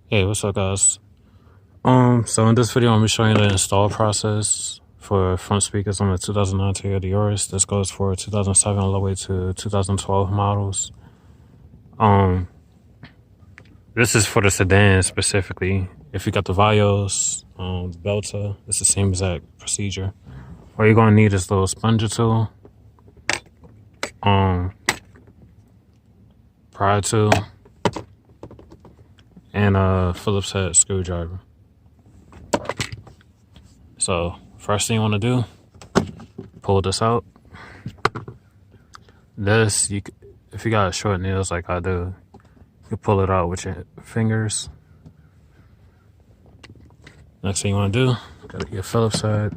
Hey, what's up, guys? So in this video, I'm gonna be showing you the install process for front speakers on the 2009 Toyota Yaris. This goes for 2007 all the way to 2012 models. This is for the sedan specifically. If you got the Vios, the Belta, it's the same exact procedure. All you're gonna need is a little sponger tool, pry tool, and a Phillips head screwdriver. So first thing you want to do, pull this out. This, if you got short nails like I do, you can pull it out with your fingers. Next thing you want to do, got your Phillips head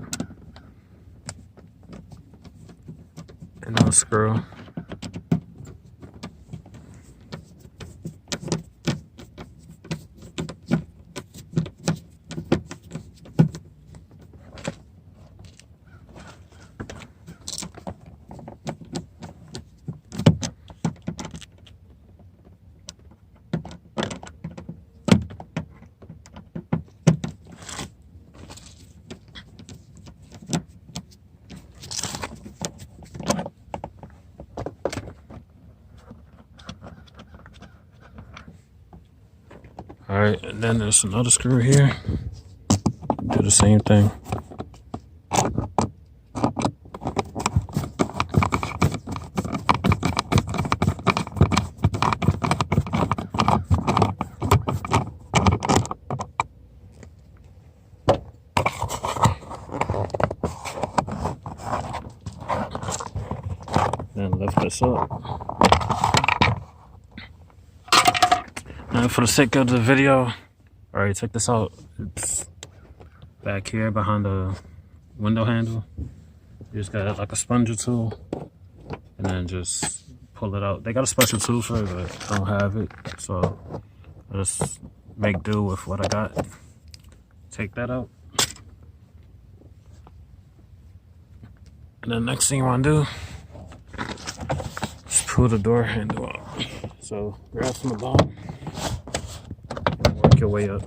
and unscrew. All right, and then there's another screw here. Do the same thing. Then lift this up. Now, for the sake of the video, all right, check this out. It's back here behind the window handle. You just got like a sponger tool, and then just pull it out. They got a special tool for it, but I don't have it, so I just make do with what I got. Take that out, and then next thing you want to do is pull the door handle out. So grab from the bottom, work your way up.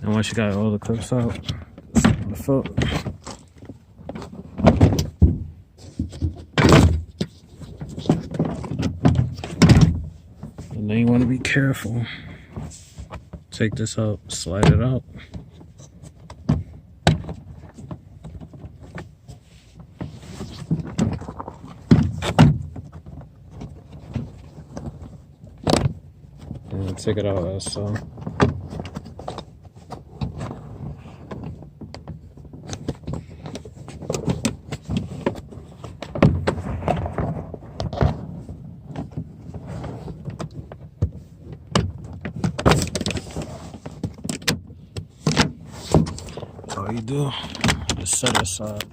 And once you got all the clips out, just on the foot. And then you want to be careful. Take this out, slide it out. And take it out as so. All you do is set it aside.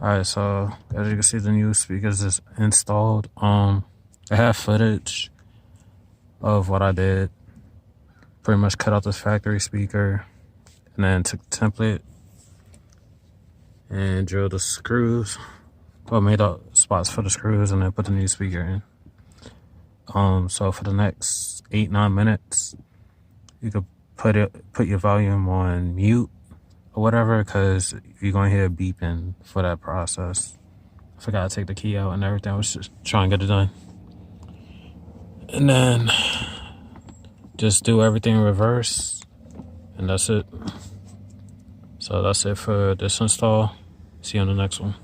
Alright, so as you can see, the new speakers is installed. I have footage of what I did. Pretty much cut out this factory speaker and then took the template and drilled the screws. Well, made up spots for the screws and then put the new speaker in. So for the next 8-9 minutes, you could put your volume on mute or whatever, because you're gonna hear beeping for that process. I forgot to take the key out and everything. I was just trying to get it done. And then just do everything in reverse, and that's it. So that's it for this install. See you on the next one.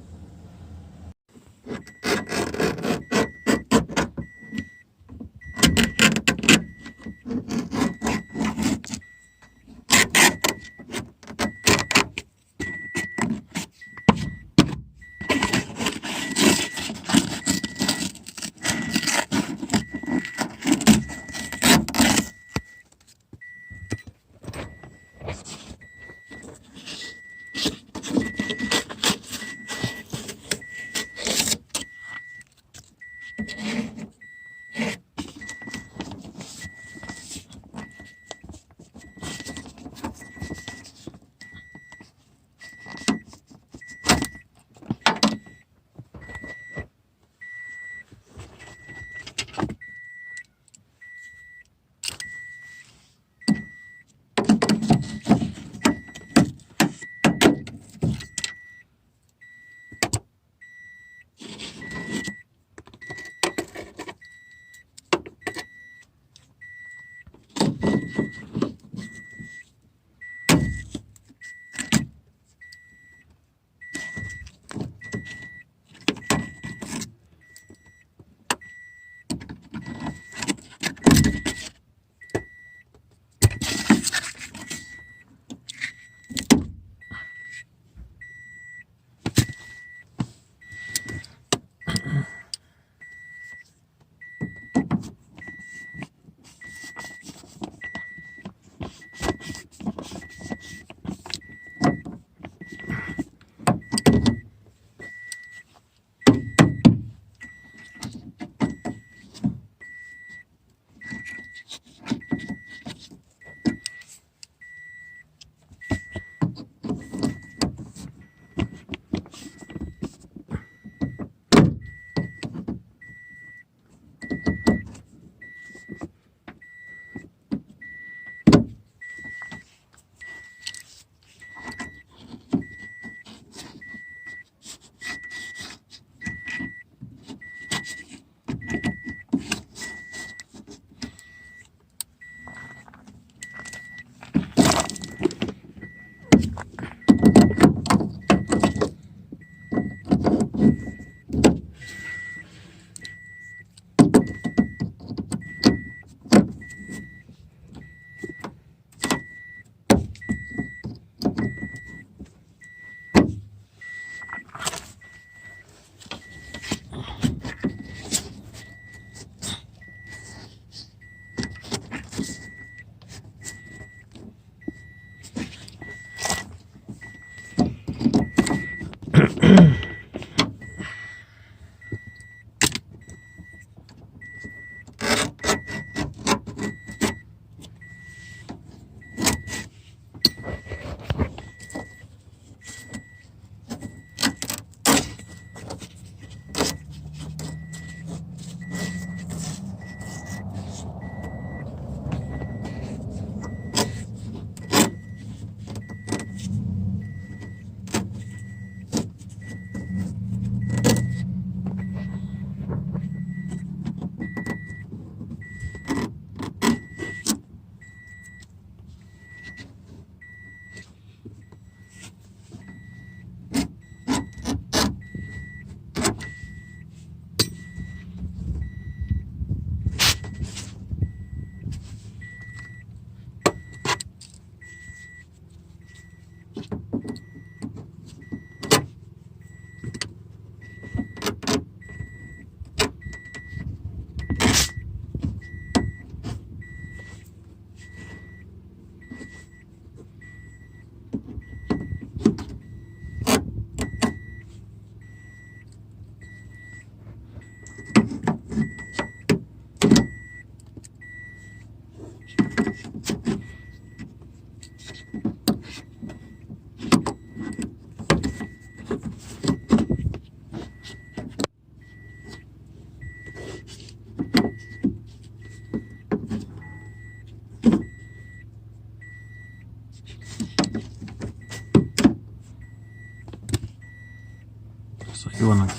So you want to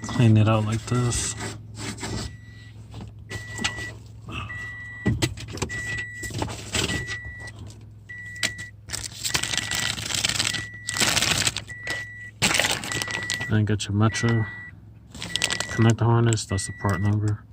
clean it out like this. And get your Metro connector harness, that's the part number.